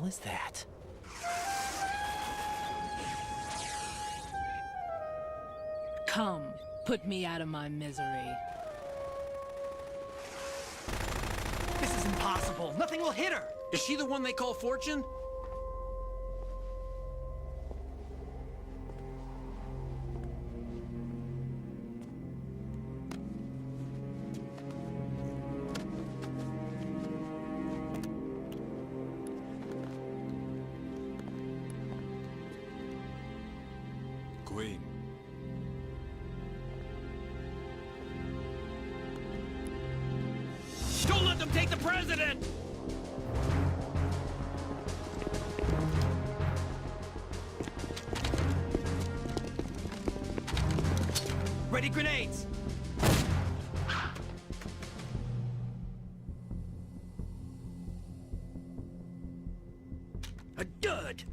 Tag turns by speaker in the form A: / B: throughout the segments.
A: is that?
B: Come, put me out of my misery.
C: This is impossible. Nothing will hit her.
D: Is she the one they call Fortune?
E: Queen.
D: Don't let them take the president!
C: Ready grenades!
D: A dud!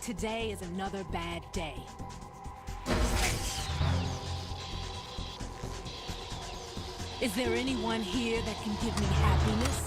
B: Today is another bad day. Is there anyone here that can give me happiness?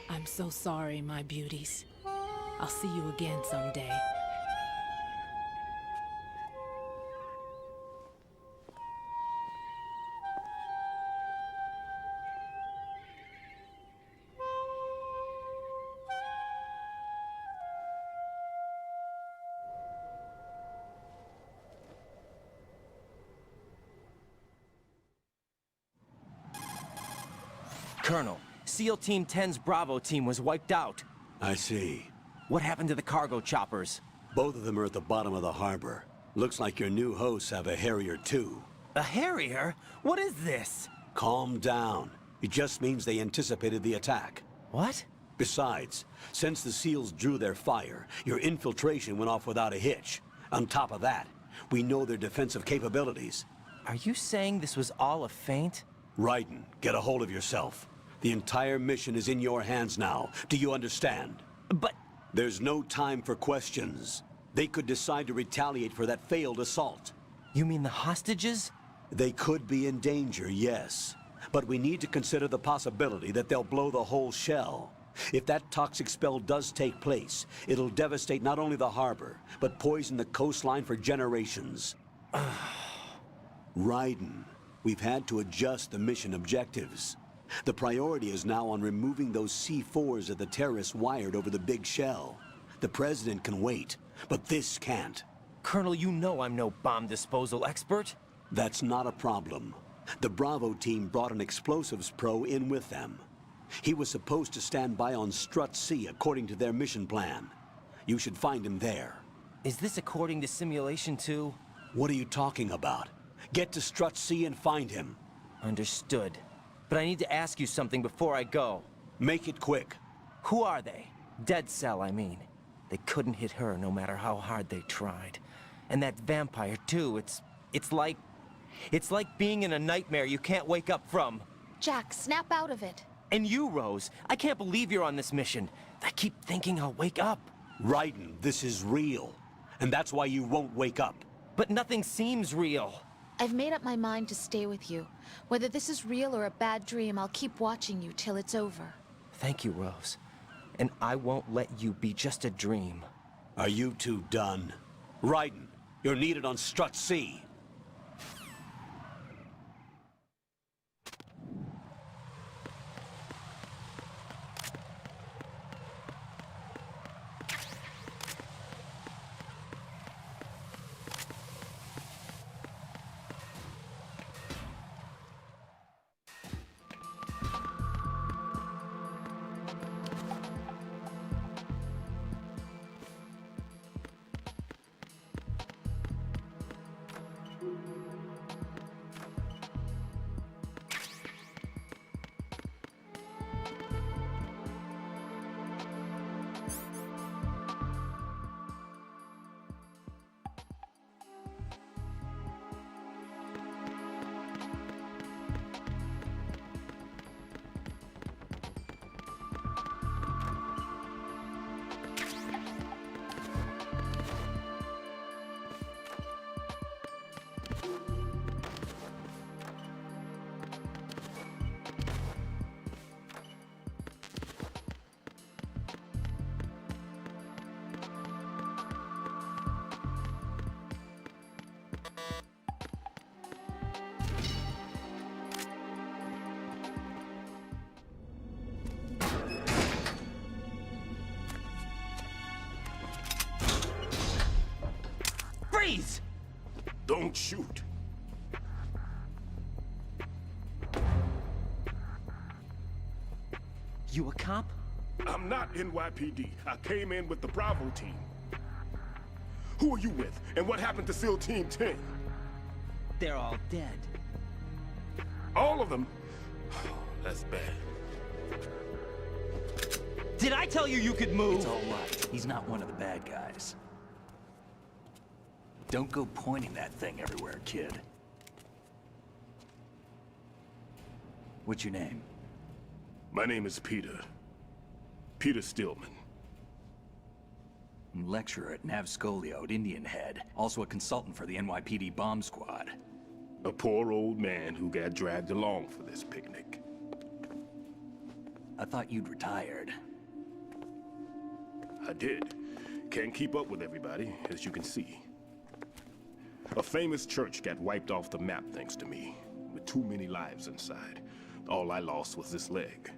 B: I'm so sorry, my beauties. I'll see you again someday.
A: Colonel, SEAL Team 10's Bravo team was wiped out.
F: I see.
A: What happened to the cargo choppers?
F: Both of them are at the bottom of the harbor. Looks like your new hosts have a Harrier too.
A: A Harrier? What is this?
F: Calm down. It just means they anticipated the attack.
A: What?
F: Besides, since the SEALs drew their fire, your infiltration went off without a hitch. On top of that, we know their defensive capabilities.
A: Are you saying this was all a feint?
F: Raiden, get a hold of yourself. The entire mission is in your hands now. Do you understand?
A: But...
F: There's no time for questions. They could decide to retaliate for that failed assault.
A: You mean the hostages?
F: They could be in danger, yes. But we need to consider the possibility that they'll blow the whole shell. If that toxic spell does take place, it'll devastate not only the harbor, but poison the coastline for generations. Raiden, we've had to adjust the mission objectives. The priority is now on removing those C4s that the terrorists wired over the big shell. The President can wait, but this can't.
A: Colonel, you know I'm no bomb disposal expert.
F: That's not a problem. The Bravo team brought an explosives pro in with them. He was supposed to stand by on Strut C according to their mission plan. You should find him there.
A: Is this according to Simulation 2?
F: What are you talking about? Get to Strut C and find him.
A: Understood. But I need to ask you something before I go.
F: Make it quick.
A: Who are they? Dead Cell, I mean. They couldn't hit her no matter how hard they tried. And that vampire, too, it's like being in a nightmare you can't wake up from.
G: Jack, snap out of it.
A: And you, Rose, I can't believe you're on this mission. I keep thinking I'll wake up.
F: Raiden, this is real. And that's why you won't wake up.
A: But nothing seems real.
G: I've made up my mind to stay with you. Whether this is real or a bad dream, I'll keep watching you till it's over.
A: Thank you, Rose. And I won't let you be just a dream.
F: Are you two done? Raiden, you're needed on Strut C.
H: Don't shoot.
A: You a cop?
H: I'm not NYPD. I came in with the Bravo team. Who are you with? And what happened to SEAL Team 10?
A: They're all dead.
H: All of them? That's bad.
A: Did I tell you you could move?
C: It's all right. He's not one of the bad guys. Don't go pointing that thing everywhere, kid. What's your name?
H: My name is Peter. Peter Stillman.
C: Lecturer at Nav Scolio at Indian Head. Also a consultant for the NYPD bomb squad.
H: A poor old man who got dragged along for this picnic.
C: I thought you'd retired.
H: I did. Can't keep up with everybody, as you can see. A famous church got wiped off the map thanks to me, with too many lives inside. All I lost was this leg.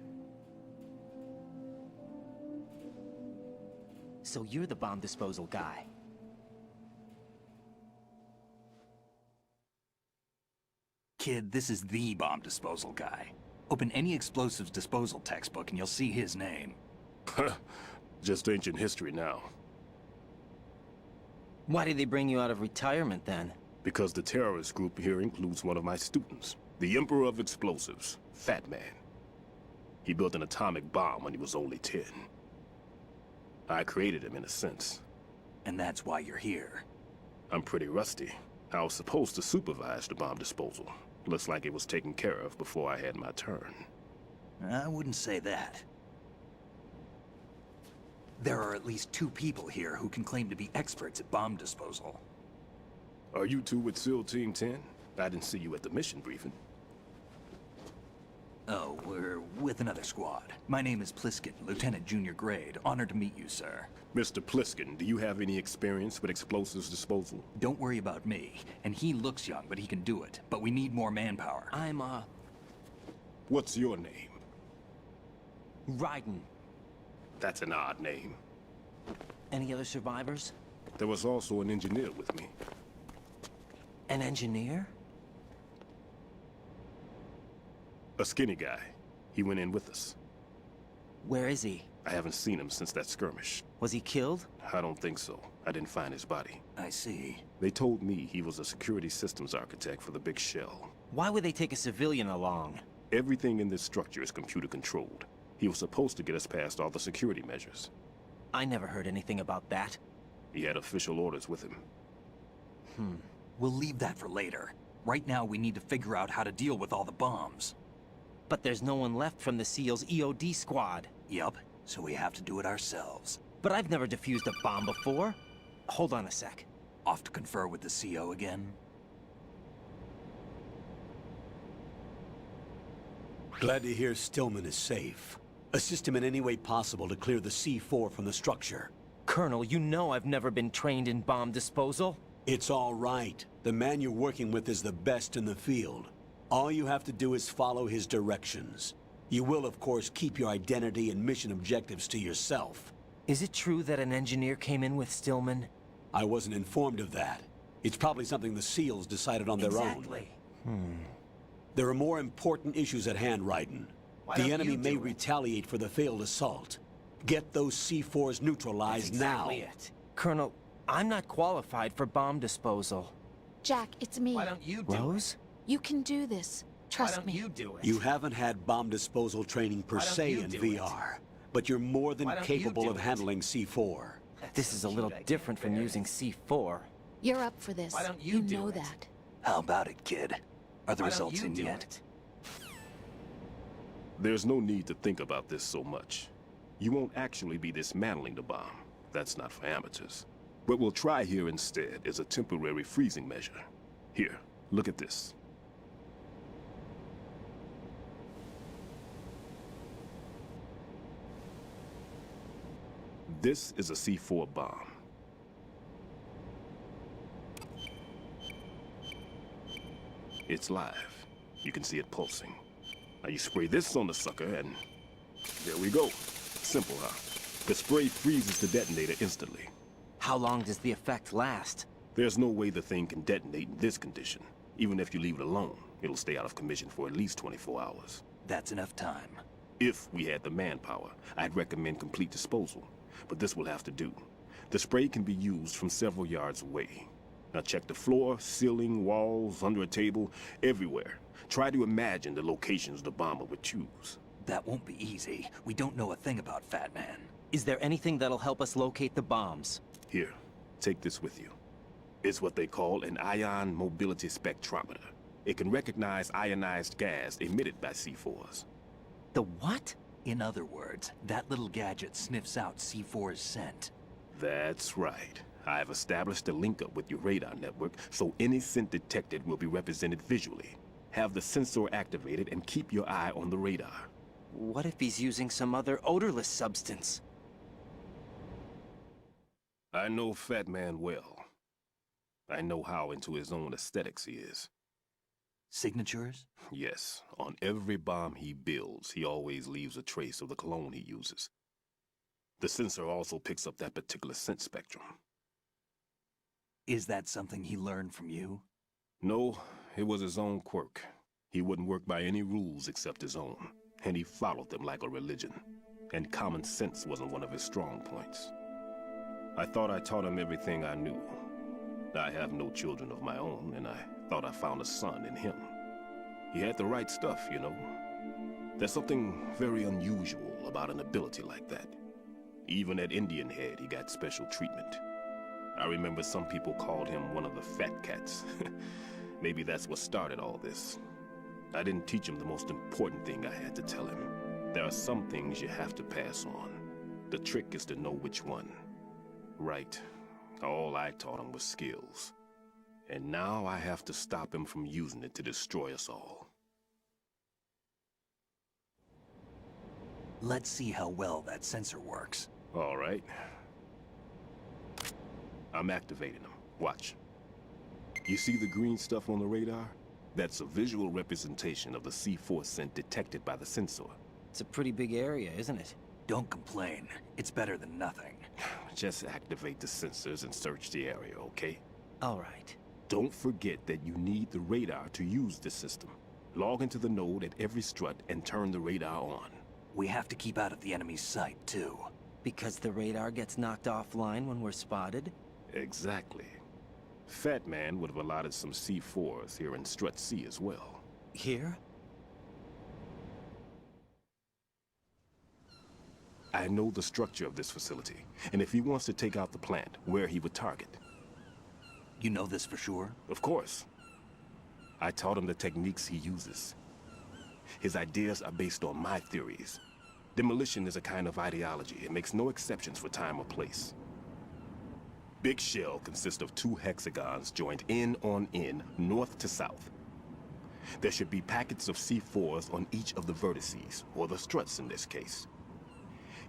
A: So you're the bomb disposal guy.
C: Kid, this is the bomb disposal guy. Open any explosives disposal textbook and you'll see his name.
H: Just ancient history now.
A: Why did they bring you out of retirement then?
H: Because the terrorist group here includes one of my students, the Emperor of Explosives, Fat Man. He built an atomic bomb when he was only 10. I created him in a sense.
C: And that's why you're here.
H: I'm pretty rusty. I was supposed to supervise the bomb disposal. Looks like it was taken care of before I had my turn.
C: I wouldn't say that. There are at least 2 people here who can claim to be experts at bomb disposal.
H: Are you two with SEAL Team 10? I didn't see you at the mission briefing.
C: Oh, we're with another squad. My name is Pliskin, Lieutenant Junior Grade. Honored to meet you, sir.
H: Mr. Pliskin, do you have any experience with explosives disposal?
C: Don't worry about me. And he looks young, but he can do it. But we need more manpower.
A: I'm,
H: What's your name?
A: Raiden.
H: That's an odd name.
A: Any other survivors?
H: There was also an engineer with me.
A: An engineer?
H: A skinny guy. He went in with us.
A: Where is he?
H: I haven't seen him since that skirmish.
A: Was he killed?
H: I don't think so. I didn't find his body.
C: I see.
H: They told me he was a security systems architect for the big shell.
A: Why would they take a civilian along?
H: Everything in this structure is computer controlled. He was supposed to get us past all the security measures.
A: I never heard anything about that.
H: He had official orders with him.
C: We'll leave that for later. Right now, we need to figure out how to deal with all the bombs.
A: But there's no one left from the SEAL's EOD squad.
C: Yup, so we have to do it ourselves.
A: But I've never defused a bomb before. Hold on a sec.
C: Off to confer with the CO again?
F: Glad to hear Stillman is safe. Assist him in any way possible to clear the C4 from the structure.
A: Colonel, you know I've never been trained in bomb disposal.
F: It's all right. The man you're working with is the best in the field. All you have to do is follow his directions. You will, of course, keep your identity and mission objectives to yourself.
A: Is it true that an engineer came in with Stillman?
F: I wasn't informed of that. It's probably something the SEALs decided on their own. There are more important issues at hand, Raiden. The enemy may retaliate for the failed assault. Get those C4s neutralized now.
A: It. Colonel, I'm not qualified for bomb disposal.
G: Jack, it's me.
D: Why don't you do
A: Rose?
G: You can do this.
D: Why
G: Trust
D: don't
G: me.
D: you do it?
F: You haven't had bomb disposal training per
D: Why don't
F: se
D: you
F: in
D: do
F: VR, but you're more than
D: Why don't you
F: capable
D: do
F: of
D: it?
F: handling C4.
A: This is a little different from using C4.
G: You're up for this.
D: Why don't you do
G: know
D: it?
G: that.
C: How about it, kid? Are the
D: Why don't
C: results
D: you
C: in
D: do
C: yet?
D: it?
H: There's no need to think about this so much. You won't actually be dismantling the bomb. That's not for amateurs. What we'll try here instead is a temporary freezing measure. Here, look at this. This is a C4 bomb. It's live. You can see it pulsing. Now you spray this on the sucker and there we go. Simple, huh? The spray freezes the detonator instantly.
A: How long does the effect last?
H: There's no way the thing can detonate in this condition. Even if you leave it alone, it'll stay out of commission for at least 24 hours.
C: That's enough time.
H: If we had the manpower, I'd recommend complete disposal. But this will have to do. The spray can be used from several yards away. Now check the floor, ceiling, walls, under a table, everywhere. Try to imagine the locations the bomber would choose.
C: That won't be easy. We don't know a thing about Fat Man.
A: Is there anything that'll help us locate the bombs?
H: Here, take this with you. It's what they call an ion mobility spectrometer. It can recognize ionized gas emitted by C4s.
A: The what?
C: In other words, that little gadget sniffs out C4's scent.
H: That's right. I've established a link-up with your radar network, so any scent detected will be represented visually. Have the sensor activated and keep your eye on the radar.
A: What if he's using some other odorless substance?
H: I know Fat Man well. I know how into his own aesthetics he is.
C: Signatures?
H: Yes, on every bomb he builds, he always leaves a trace of the cologne he uses. The sensor also picks up that particular scent spectrum.
C: Is that something he learned from you?
H: No, it was his own quirk. He wouldn't work by any rules except his own, and he followed them like a religion. And common sense wasn't one of his strong points. I thought I taught him everything I knew. I have no children of my own, and I thought I found a son in him. He had the right stuff, you know. There's something very unusual about an ability like that. Even at Indian Head, he got special treatment. I remember some people called him one of the fat cats. Maybe that's what started all this. I didn't teach him the most important thing I had to tell him. There are some things you have to pass on. The trick is to know which one. Right. All I taught him was skills. And now I have to stop him from using it to destroy us all.
C: Let's see how well that sensor works.
H: All right. I'm activating them. Watch. You see the green stuff on the radar? That's a visual representation of the C4 scent detected by the sensor.
A: It's a pretty big area, isn't it?
C: Don't complain. It's better than nothing.
H: Just activate the sensors and search the area, okay?
A: All right.
H: Don't forget that you need the radar to use this system. Log into the node at every strut and turn the radar on.
C: We have to keep out of the enemy's sight, too.
A: Because the radar gets knocked offline when we're spotted?
H: Exactly. Fat Man would have allotted some C4s here in Strut C as well.
A: Here?
H: I know the structure of this facility, and if he wants to take out the plant, where he would target.
C: You know this for sure?
H: Of course. I taught him the techniques he uses. His ideas are based on my theories. Demolition is a kind of ideology. It makes no exceptions for time or place. Big shell consists of 2 hexagons joined end on end, north to south. There should be packets of C4s on each of the vertices, or the struts in this case.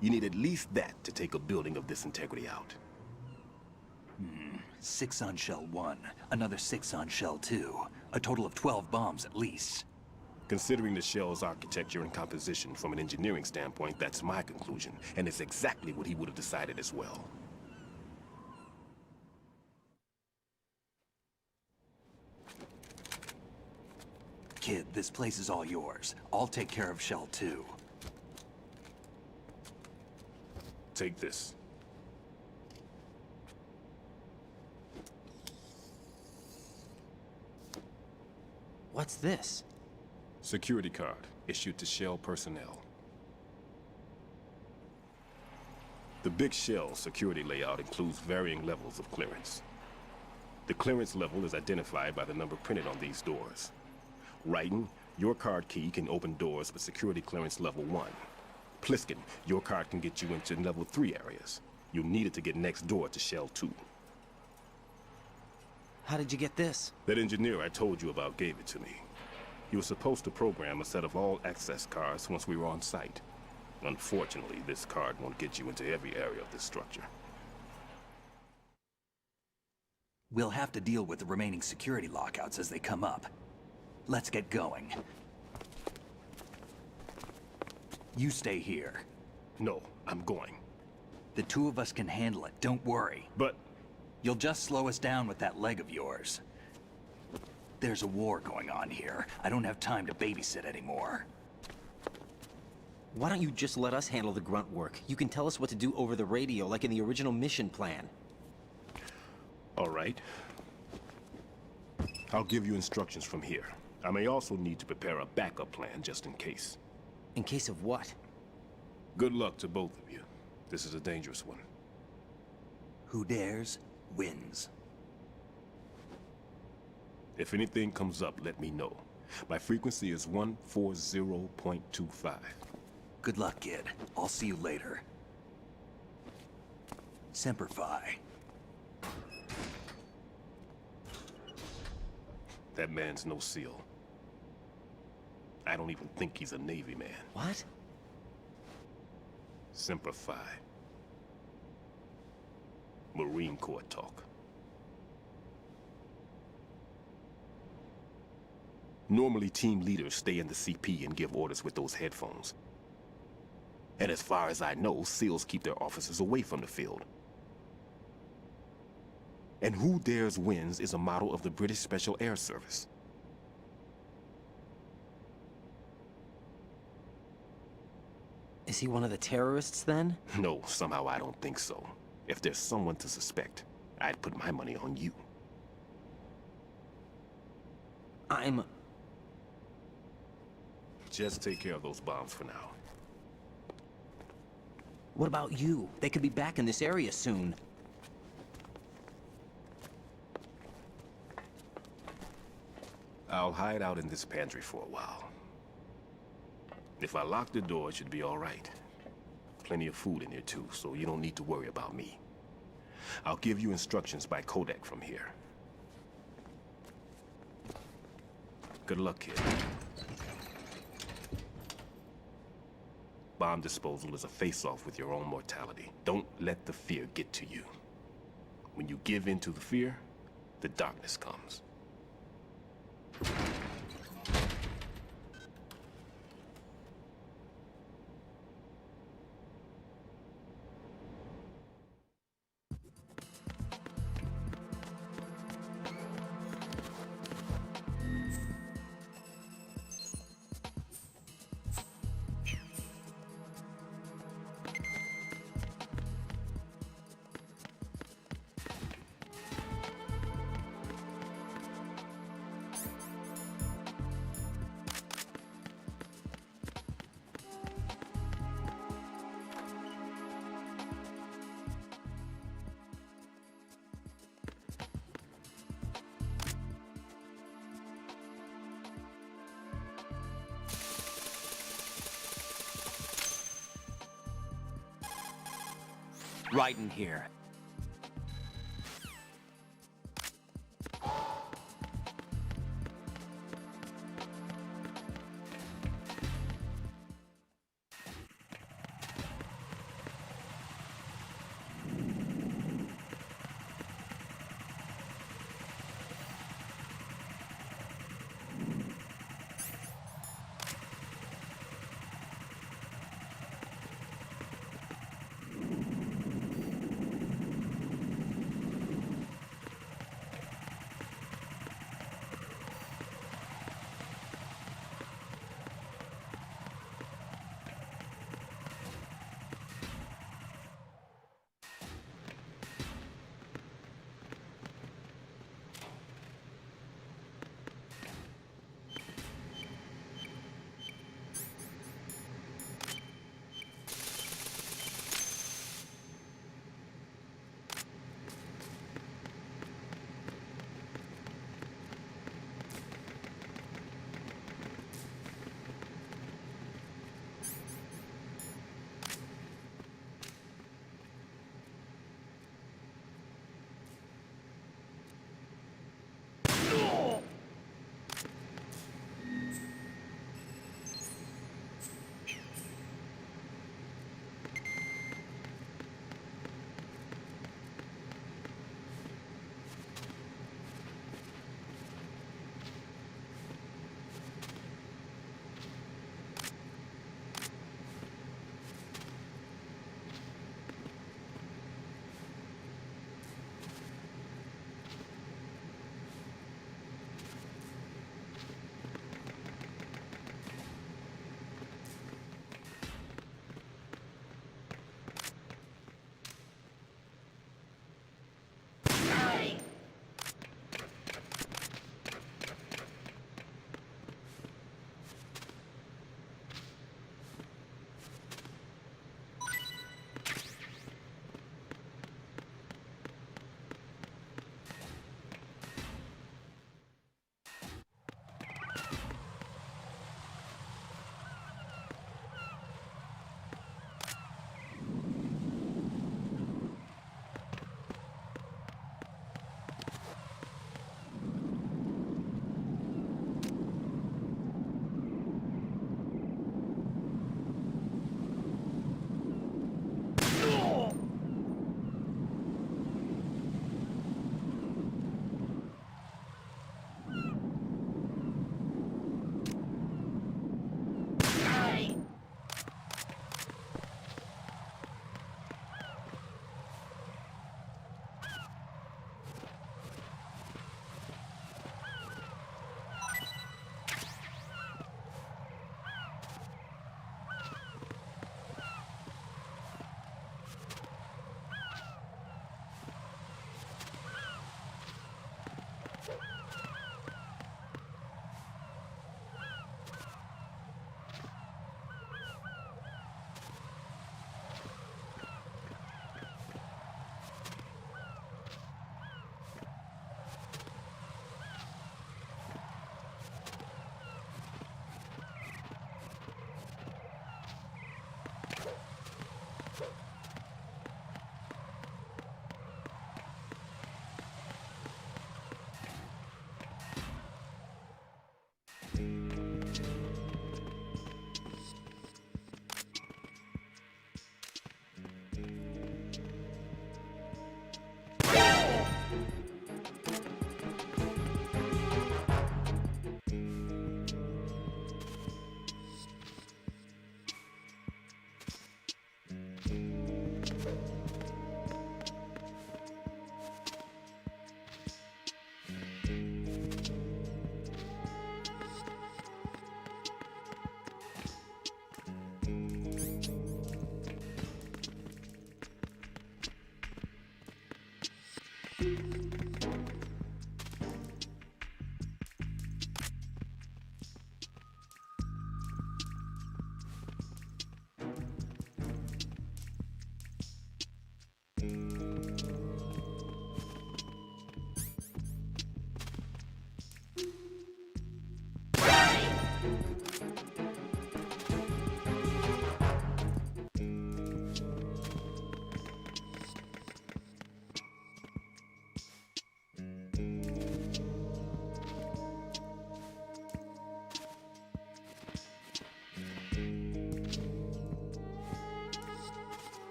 H: You need at least that to take a building of this integrity out.
C: 6 on shell 1, another 6 on shell 2. A total of 12 bombs at least.
H: Considering the shell's architecture and composition from an engineering standpoint, that's my conclusion, and it's exactly what he would have decided as well.
C: Kid, this place is all yours. I'll take care of shell 2.
H: Take this.
A: What's this?
H: Security card, issued to Shell personnel. The Big Shell security layout includes varying levels of clearance. The clearance level is identified by the number printed on these doors. Writing, your card key can open doors with security clearance level 1. Pliskin, your card can get you into level 3 areas. You'll need it to get next door to Shell 2.
A: How did you get this?
H: That engineer I told you about gave it to me. He was supposed to program a set of all access cards once we were on site. Unfortunately, this card won't get you into every area of this structure.
C: We'll have to deal with the remaining security lockouts as they come up. Let's get going. You stay here.
H: No, I'm going.
C: The 2 of us can handle it, don't worry.
H: But
C: You'll just slow us down with that leg of yours. There's a war going on here. I don't have time to babysit anymore.
A: Why don't you just let us handle the grunt work? You can tell us what to do over the radio, like in the original mission plan.
H: All right. I'll give you instructions from here. I may also need to prepare a backup plan just in case.
A: In case of what?
H: Good luck to both of you. This is a dangerous one.
C: Who dares, wins.
H: If anything comes up, let me know. My frequency is 140.25.
C: Good luck, kid. I'll see you later. Semper Fi.
H: That man's no SEAL. I don't even think he's a Navy man.
A: What?
H: Semper Fi. Marine Corps talk. Normally, team leaders stay in the CP and give orders with those headphones. And as far as I know, SEALs keep their officers away from the field. And Who Dares Wins is a model of the British Special Air Service.
A: Is he one of the terrorists, then?
H: No, somehow I don't think so. If there's someone to suspect, I'd put my money on you. Just take care of those bombs for now.
A: What about you? They could be back in this area soon.
H: I'll hide out in this pantry for a while. If I lock the door, it should be all right. Plenty of food in here too, so you don't need to worry about me. I'll give you instructions by Kodak from here. Good luck, kid. Bomb disposal is a face-off with your own mortality. Don't let the fear get to you. When you give in to the fear, the darkness comes.
A: Right in here.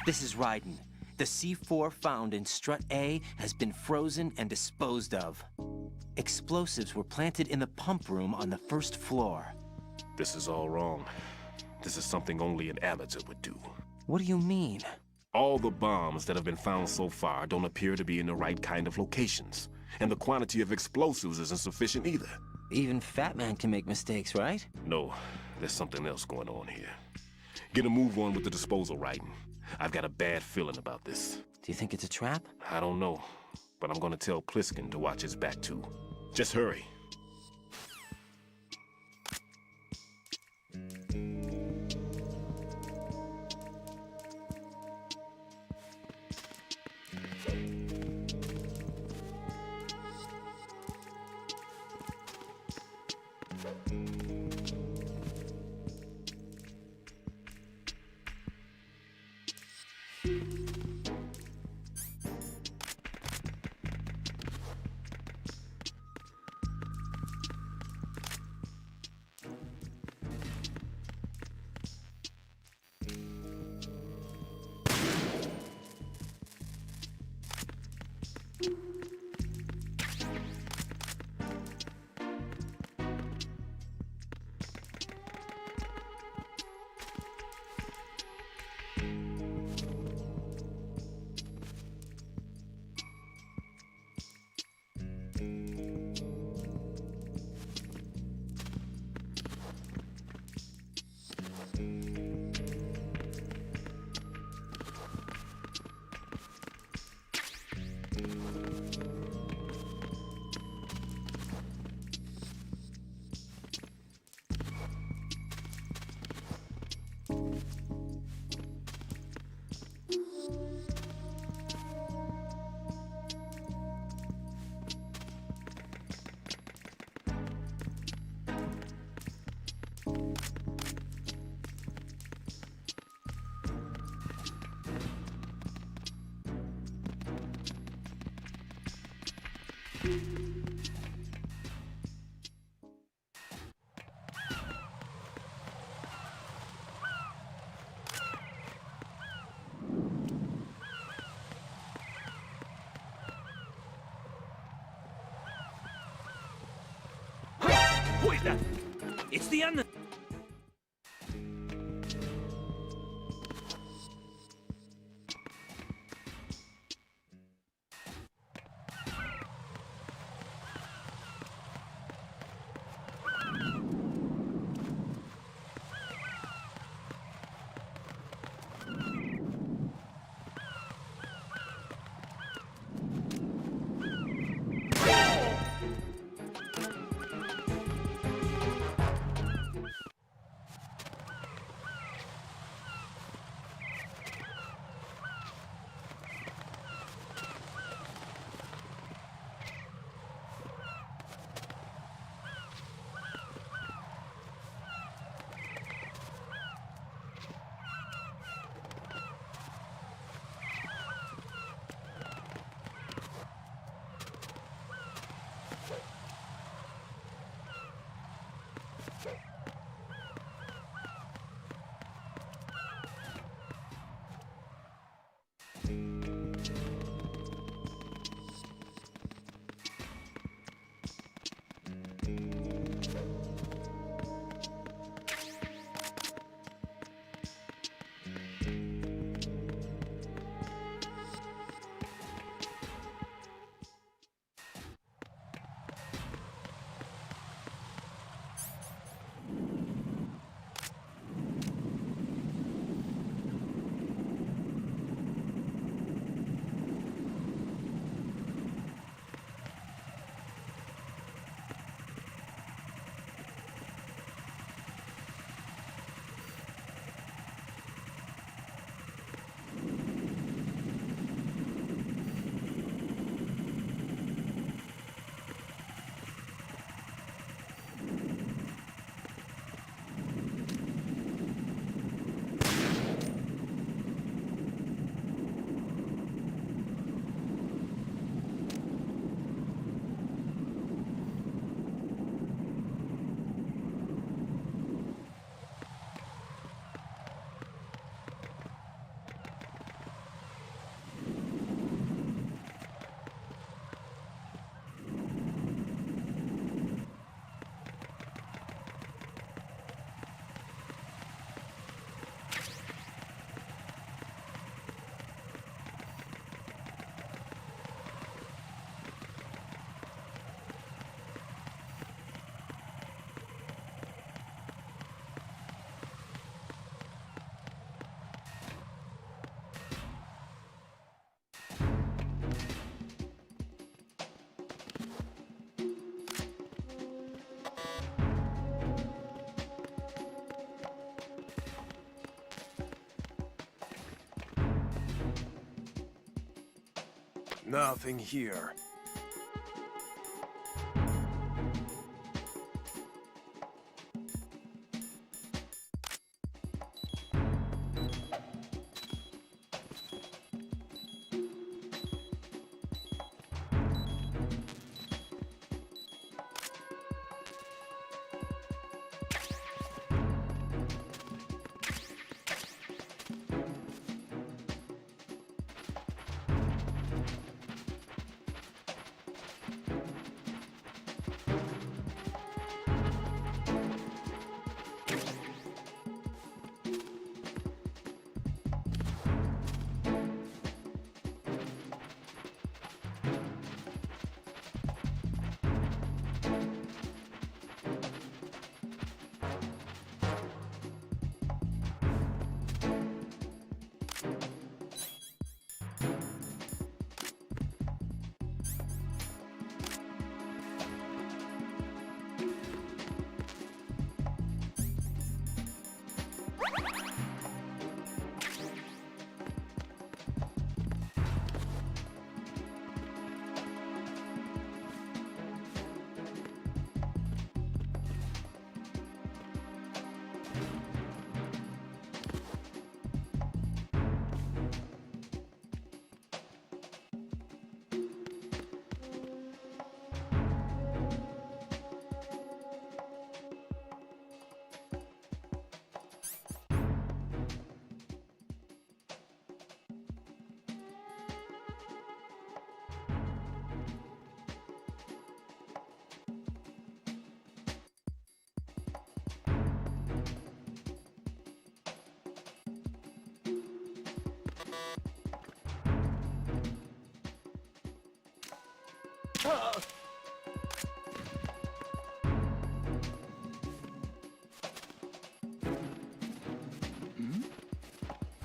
A: This is Raiden. The C4 found in Strut A has been frozen and disposed of. Explosives were planted in the pump room on the first floor.
H: This is all wrong. This is something only an amateur would do.
A: What do you mean?
H: All the bombs that have been found so far don't appear to be in the right kind of locations. And the quantity of explosives isn't sufficient either.
A: Even Fat Man can make mistakes, right?
H: No, there's something else going on here. Get a move on with the disposal, Raiden. I've got a bad feeling about this.
A: Do you think it's a trap?
H: I don't know, but I'm gonna tell Pliskin to watch his back too. Just hurry.
D: Wait, it's the end.
H: Nothing here.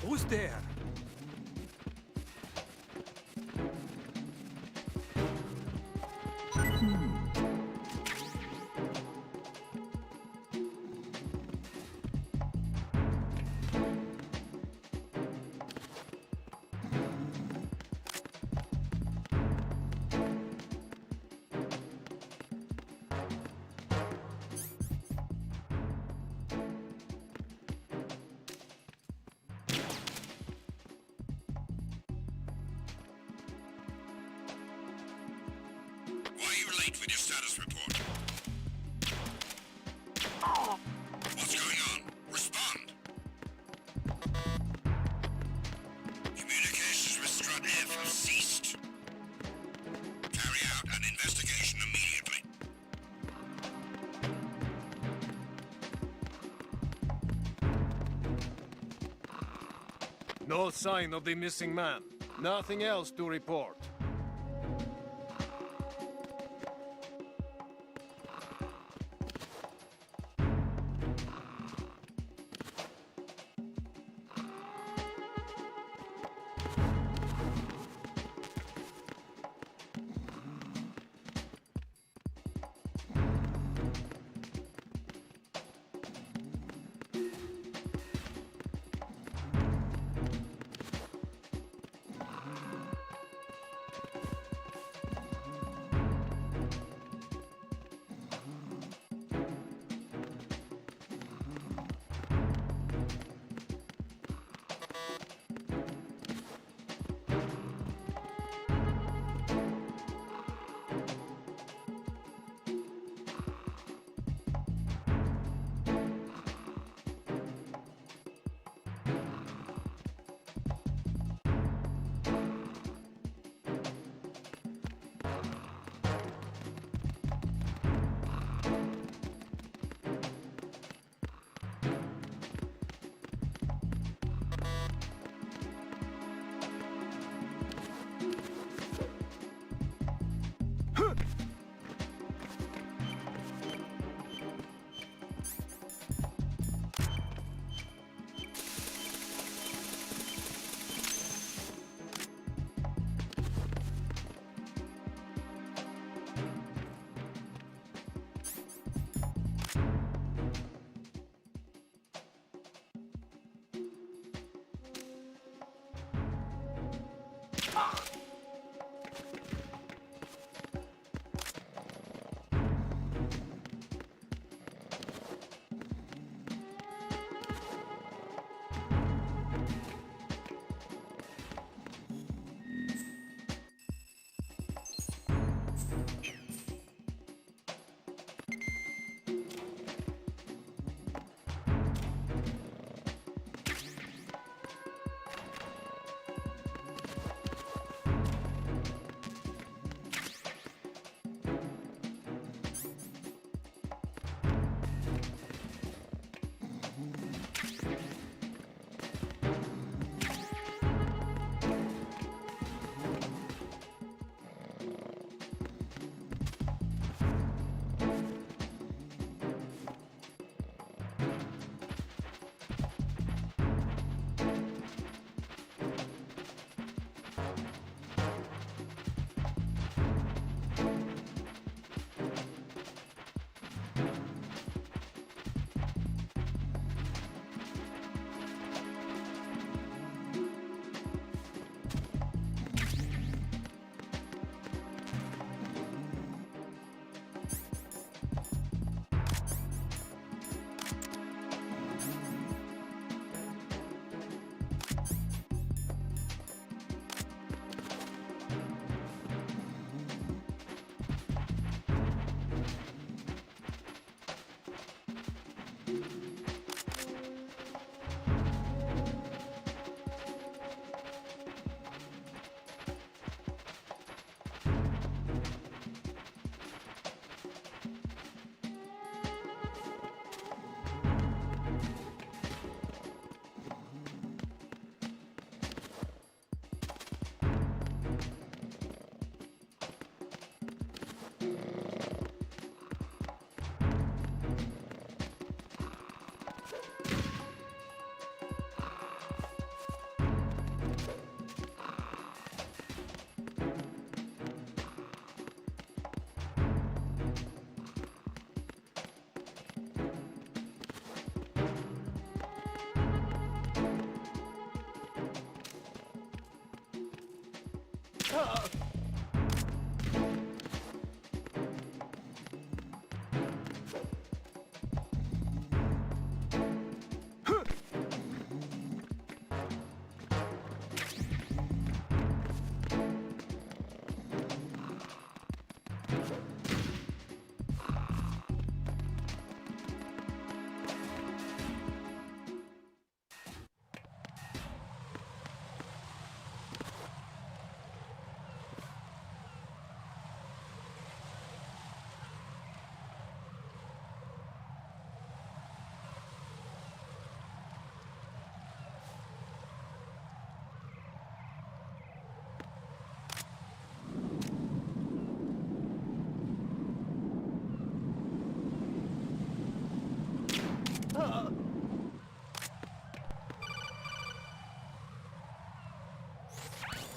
D: Who's there?
E: Why are you late with your status report? What's going on? Respond! Communications with Strut F have ceased. Carry out an investigation immediately.
H: No sign of the missing man. Nothing else to report.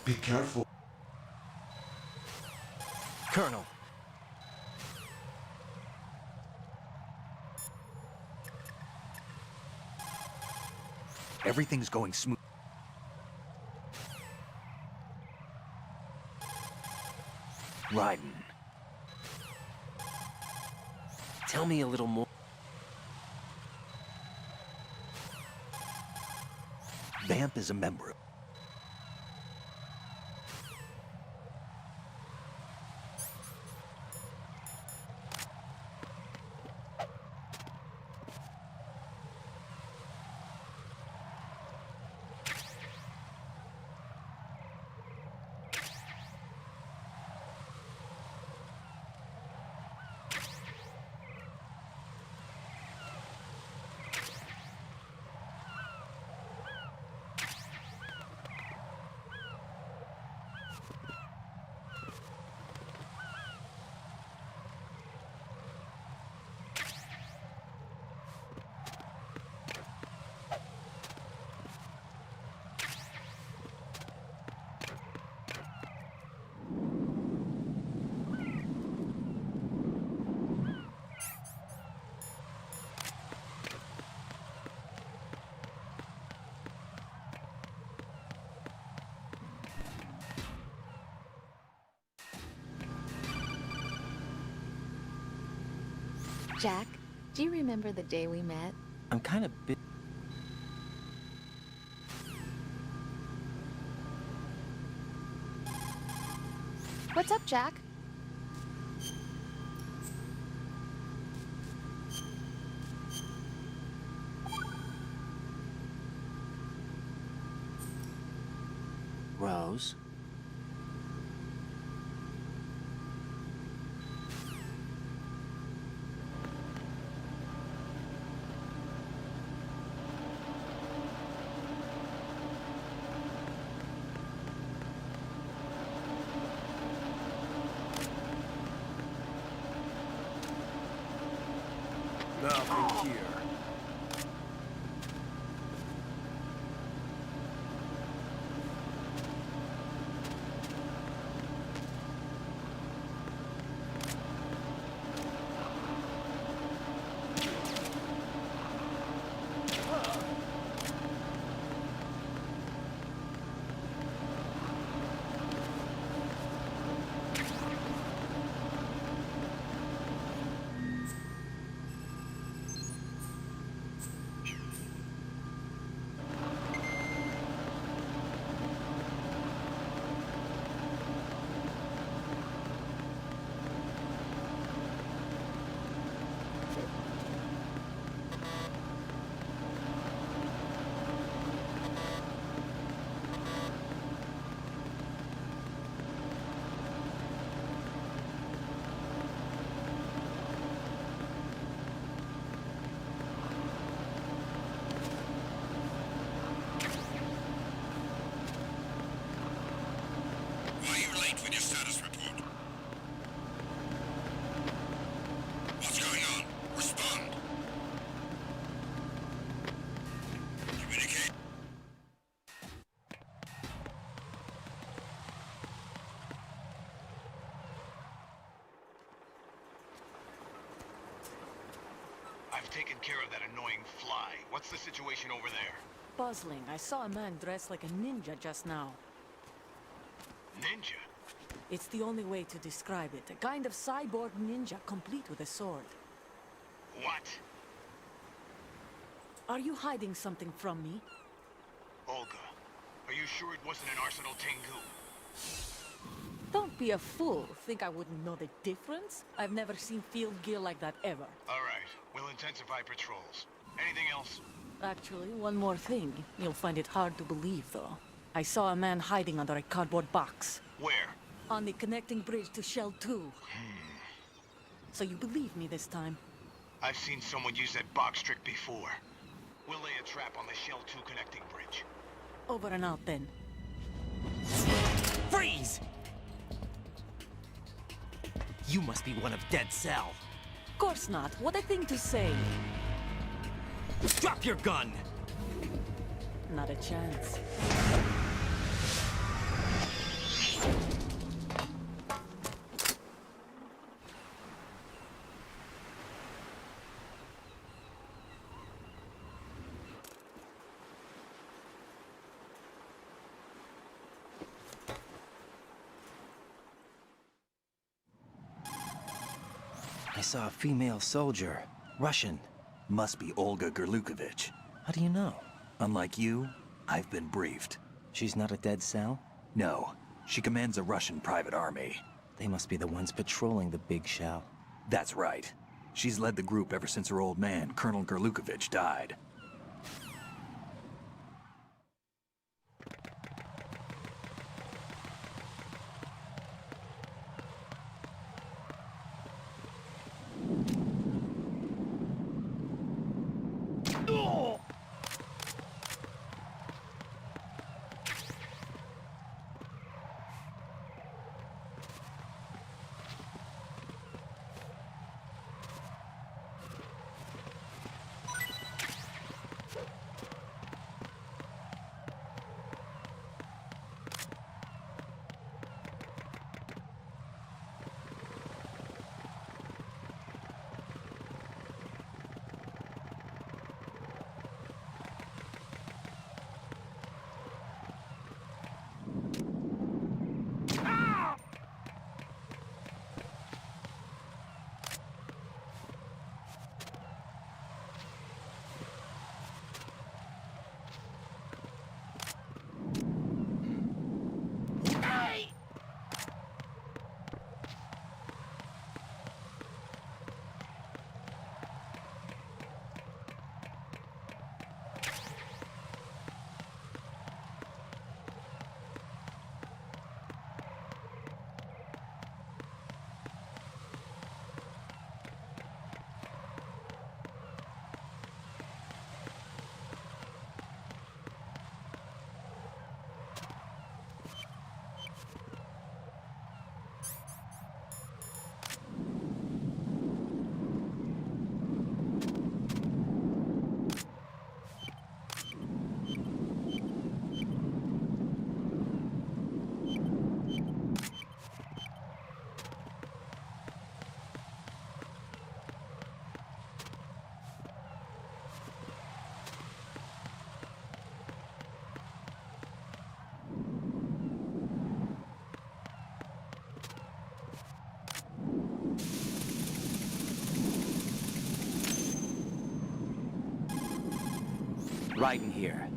I: Be careful.
A: Colonel.
C: Everything's going smooth. Raiden.
A: Tell me a little more.
C: Vamp is a member of...
G: Jack, do you remember the day we met?
A: I'm kind of bit.
G: What's up, Jack?
A: Rose.
H: Nothing here.
E: Why are you late with your status report? What's going on? Respond. Communicate.
J: I've taken care of that annoying fly. What's the situation over there?
B: Puzzling. I saw a man dressed like a ninja just now.
J: Ninja?
B: It's the only way to describe it. A kind of cyborg ninja, complete with a sword.
J: What?
B: Are you hiding something from me?
J: Olga, are you sure it wasn't an Arsenal Tengu?
B: Don't be a fool. Think I wouldn't know the difference? I've never seen field gear like that ever.
J: All right, we'll intensify patrols. Anything else?
B: Actually, one more thing. You'll find it hard to believe, though. I saw a man hiding under a cardboard box.
J: Where?
B: On the connecting bridge to Shell 2. So you believe me this time?
J: I've seen someone use that box trick before. We'll lay a trap on the Shell 2 connecting bridge.
B: Over and out, then.
A: Freeze! You must be one of Dead Cell.
B: Of course not. What a thing to say.
A: Drop your gun!
B: Not a chance.
A: I saw a female soldier. Russian.
C: Must be Olga Gerlukovich.
A: How do you know?
C: Unlike you, I've been briefed.
A: She's not a Dead Cell?
C: No, she commands a Russian private army.
A: They must be the ones patrolling the big shell.
C: That's right. She's led the group ever since her old man, Colonel Gerlukovich, died.
A: Right in here.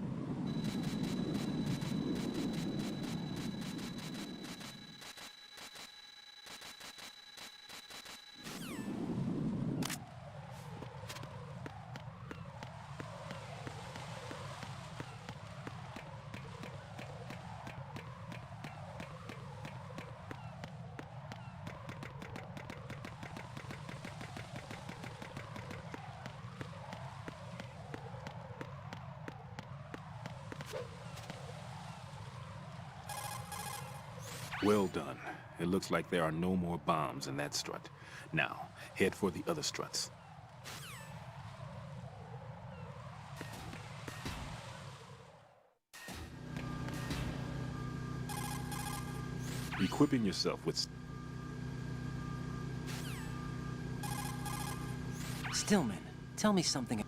H: Well done. It looks like there are no more bombs in that strut. Now, head for the other struts. Equipping yourself with...
A: Stillman, tell me something.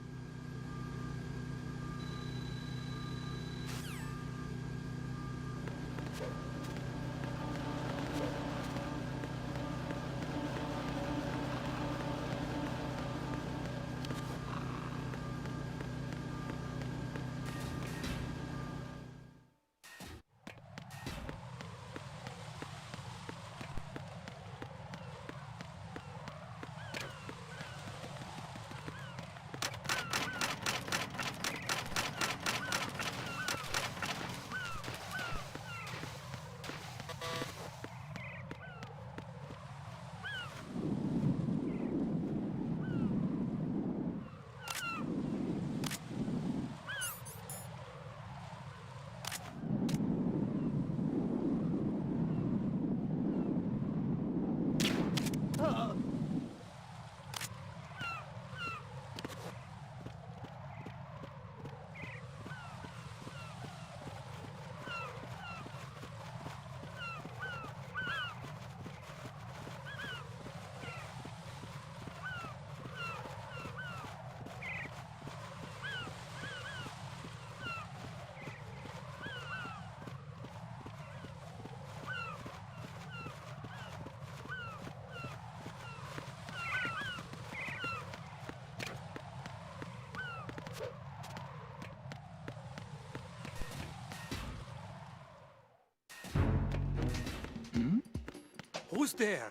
D: Who's there?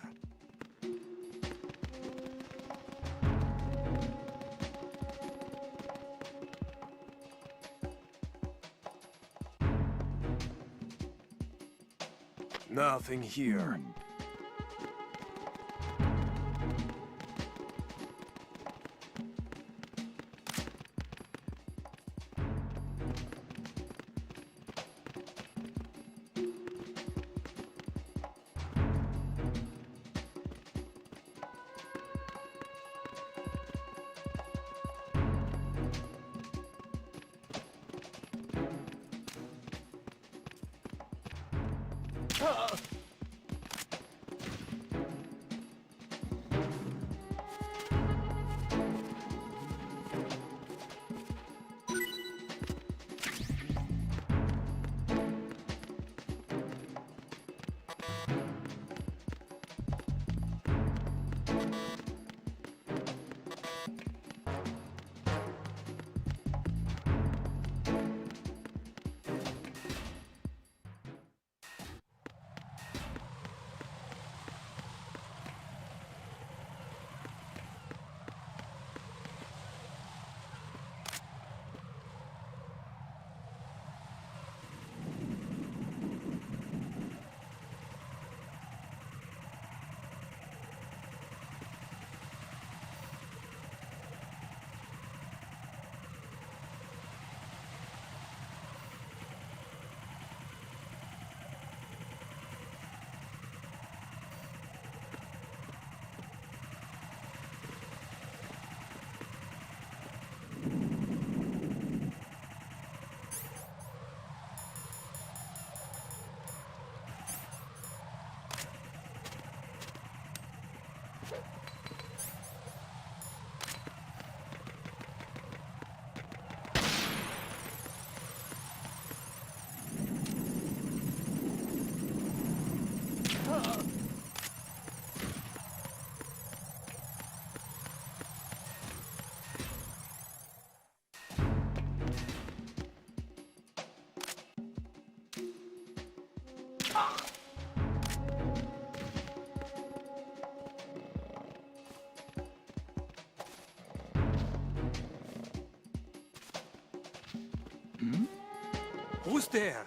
H: Nothing here.
D: Who's there?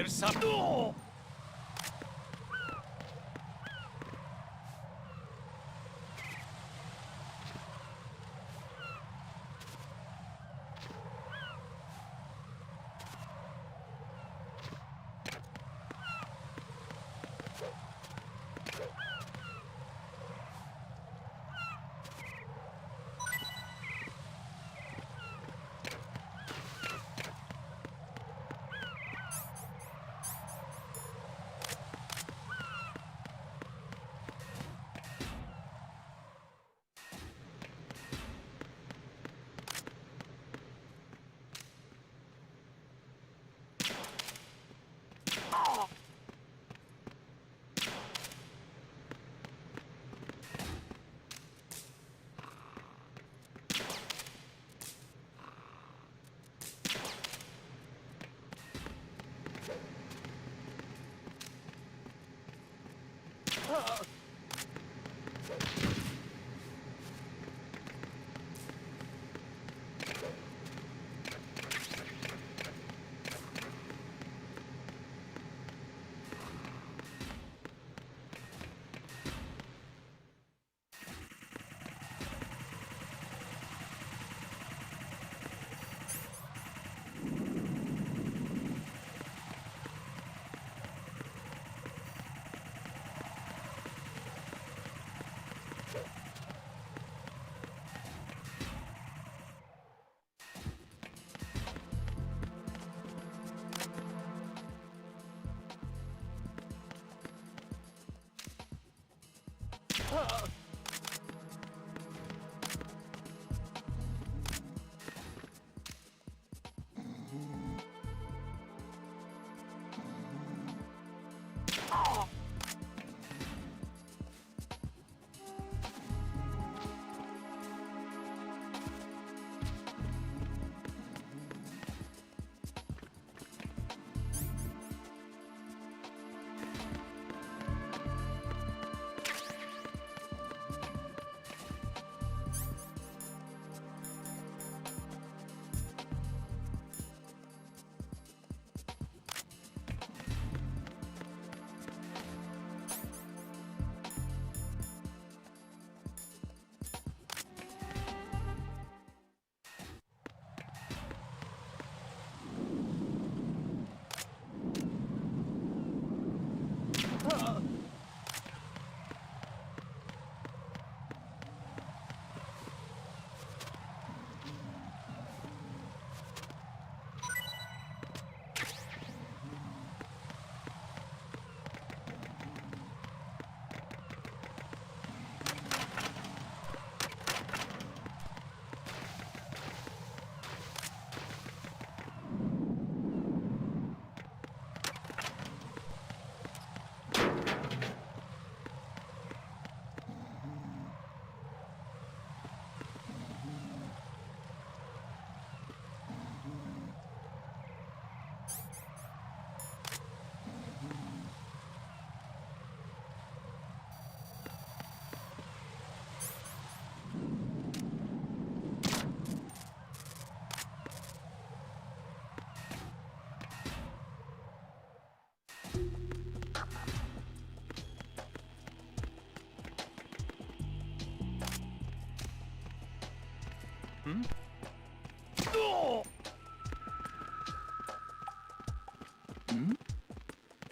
D: There's some...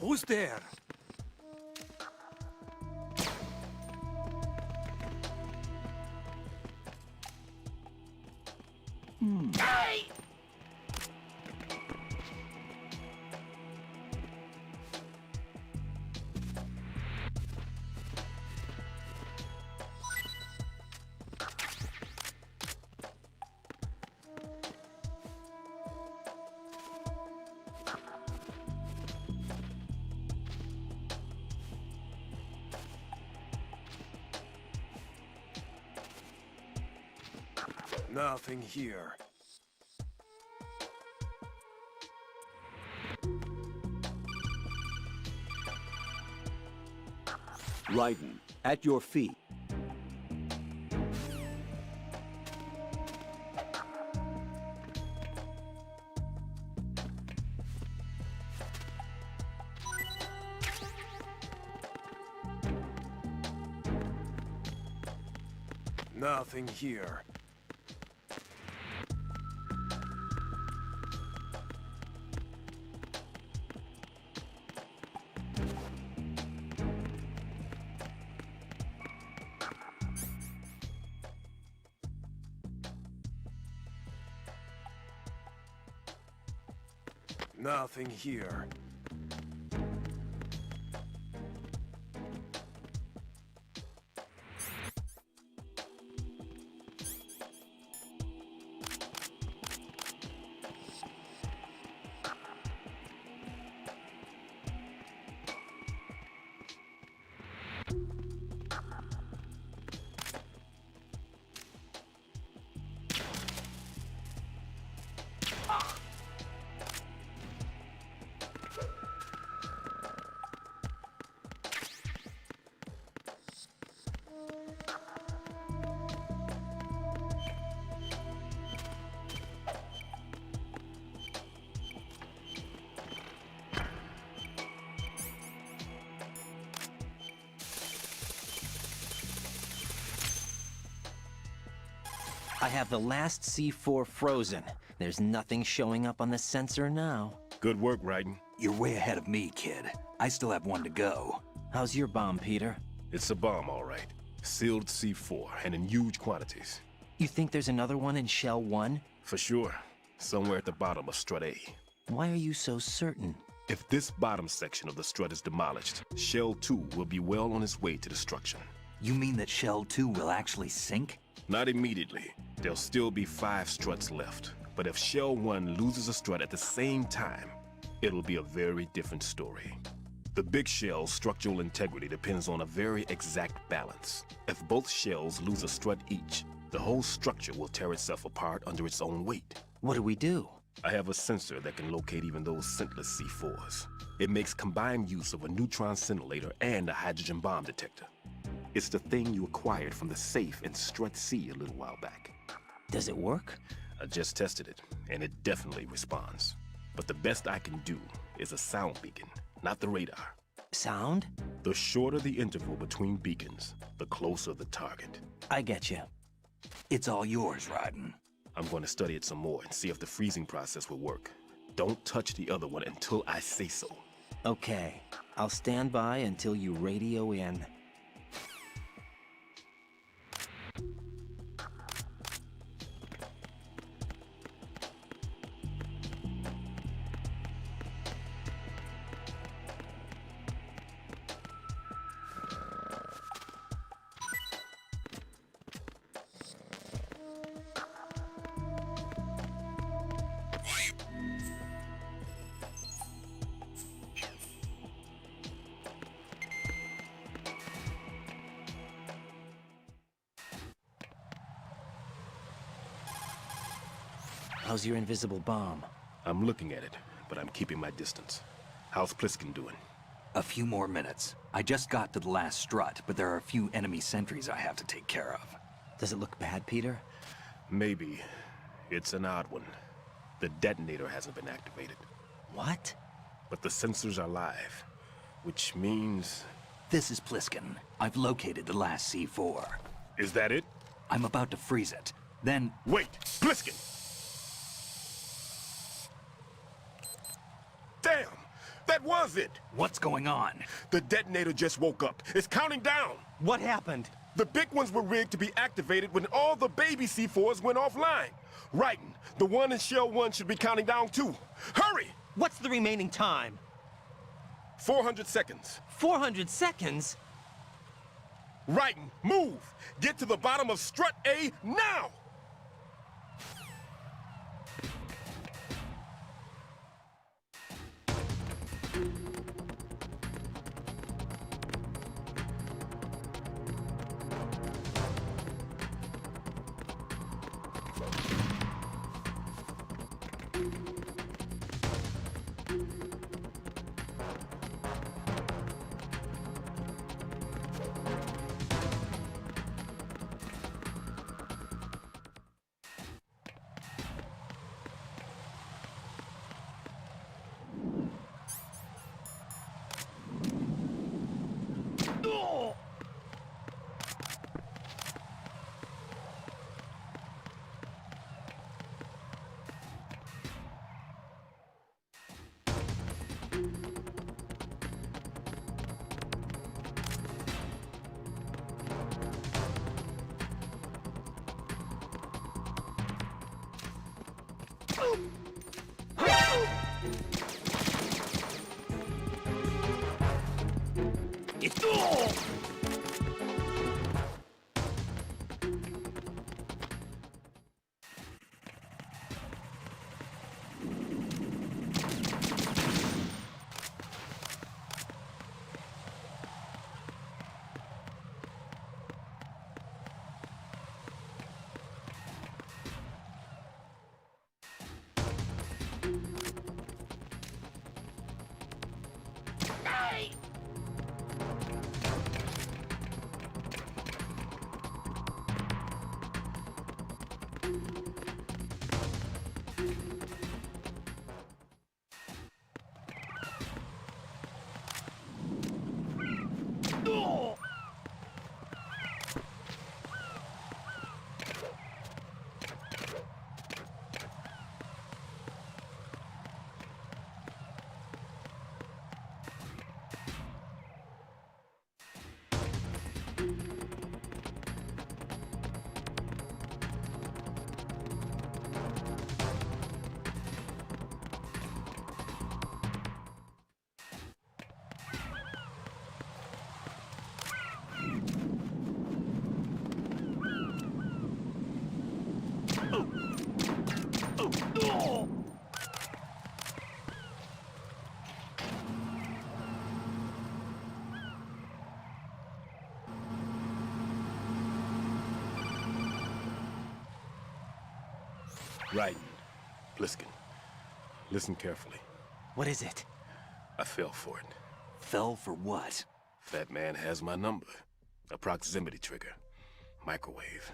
D: Who's there?
H: Nothing here.
F: Raiden, at your feet.
H: Nothing here. Nothing here.
A: I have the last C4 frozen. There's nothing showing up on the sensor now.
H: Good work, Raiden.
C: You're way ahead of me, kid. I still have one to go.
A: How's your bomb, Peter?
H: It's a bomb, all right. Sealed C4, and in huge quantities.
A: You think there's another one in Shell 1?
H: For sure. Somewhere at the bottom of Strut A.
A: Why are you so certain?
H: If this bottom section of the strut is demolished, Shell 2 will be well on its way to destruction.
C: You mean that Shell 2 will actually sink?
H: Not immediately. There'll still be 5 struts left. But if Shell 1 loses a strut at the same time, it'll be a very different story. The big shell's structural integrity depends on a very exact balance. If both shells lose a strut each, the whole structure will tear itself apart under its own weight.
A: What do we do?
H: I have a sensor that can locate even those scentless C4s. It makes combined use of a neutron scintillator and a hydrogen bomb detector. It's the thing you acquired from the safe in Strut C a little while back.
A: Does it work?
H: I just tested it, and it definitely responds. But the best I can do is a sound beacon, not the radar.
A: Sound?
H: The shorter the interval between beacons, the closer the target.
A: I get you.
C: It's all yours, Raiden.
H: I'm going to study it some more and see if the freezing process will work. Don't touch the other one until I say so.
A: Okay. I'll stand by until you radio in. How's your invisible bomb?
H: I'm looking at it, but I'm keeping my distance. How's Pliskin doing?
C: A few more minutes. I just got to the last strut, but there are a few enemy sentries I have to take care of.
A: Does it look bad, Peter?
H: Maybe. It's an odd one. The detonator hasn't been activated.
A: What?
H: But the sensors are live, which means...
C: This is Pliskin. I've located the last C4.
H: Is that it?
C: I'm about to freeze it. Then...
H: Wait! Pliskin! Damn! That was it!
C: What's going on?
H: The detonator just woke up. It's counting down!
A: What happened?
H: The big ones were rigged to be activated when all the baby C4s went offline. Raiden, the one in Shell 1 should be counting down too. Hurry!
A: What's the remaining time?
H: 400 seconds.
A: 400 seconds?
H: Raiden, move! Get to the bottom of Strut A now! Right. Bliskin, listen carefully.
A: What is it?
H: I fell for it.
C: Fell for what?
H: Fat Man has my number. A proximity trigger. Microwave.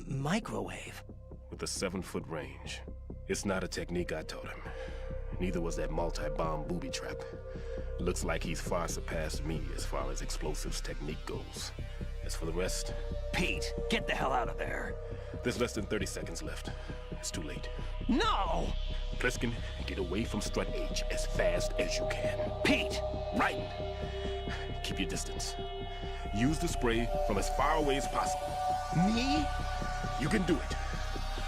A: Microwave?
H: With a 7-foot range. It's not a technique I taught him. Neither was that multi-bomb booby trap. Looks like he's far surpassed me as far as explosives technique goes. As for the rest...
C: Pete, get the hell out of there.
H: There's less than 30 seconds left. It's too late.
A: No!
H: Pliskin, get away from Strut H as fast as you can.
C: Pete!
H: Right! Keep your distance. Use the spray from as far away as possible.
A: Me?
H: You can do it.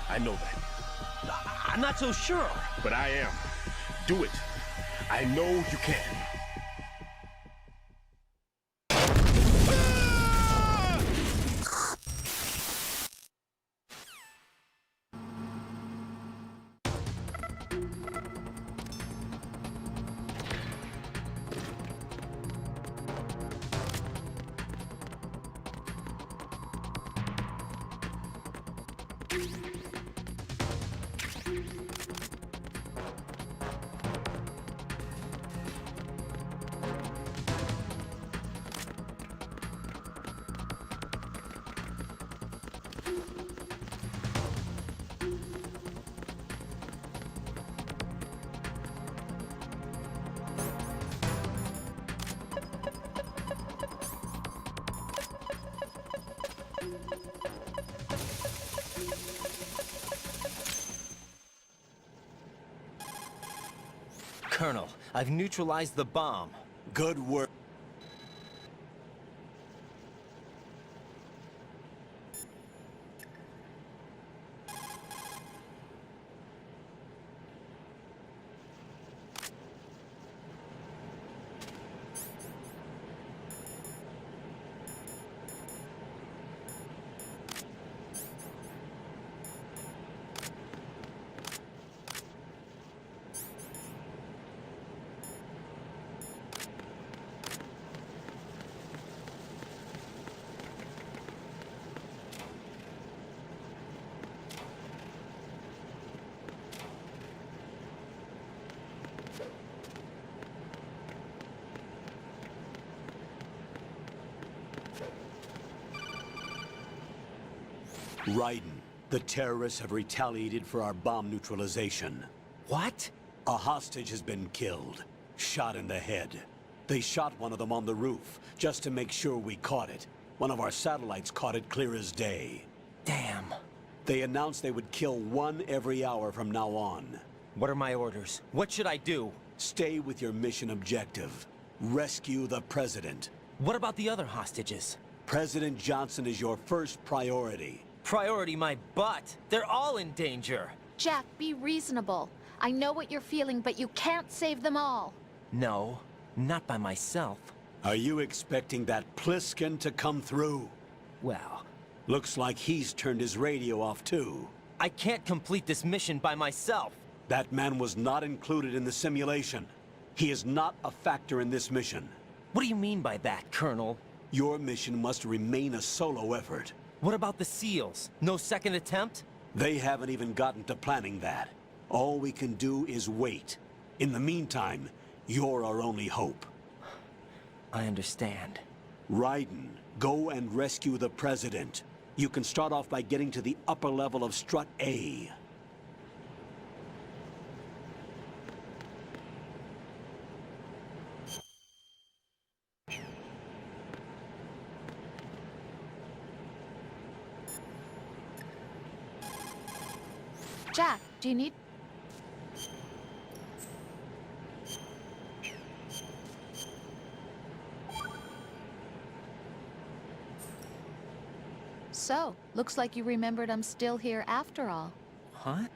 H: I know that.
A: I'm not so sure.
H: But I am. Do it. I know you can.
A: Colonel, I've neutralized the bomb.
F: Good work. Raiden, the terrorists have retaliated for our bomb neutralization.
A: What?
F: A hostage has been killed, shot in the head. They shot one of them on the roof, just to make sure we caught it. One of our satellites caught it clear as day.
A: Damn.
F: They announced they would kill one every hour from now on.
A: What are my orders? What should I do?
F: Stay with your mission objective. Rescue the President.
A: What about the other hostages?
F: President Johnson is your first priority.
A: Priority my butt. They're all in danger.
G: Jack, be reasonable. I know what you're feeling, but you can't save them all.
A: No, not by myself.
F: Are you expecting that Pliskin to come through?
A: Well,
F: Looks like he's turned his radio off too.
A: I can't complete this mission by myself.
F: That man was not included in the simulation. He is not a factor in this mission.
A: What do you mean by that, Colonel?
F: Your mission must remain a solo effort.
A: What about the SEALs? No second attempt?
F: They haven't even gotten to planning that. All we can do is wait. In the meantime, you're our only hope.
A: I understand.
F: Raiden, go and rescue the President. You can start off by getting to the upper level of Strut A.
G: Jack, do you need... So, looks like you remembered I'm still here after all.
A: Huh?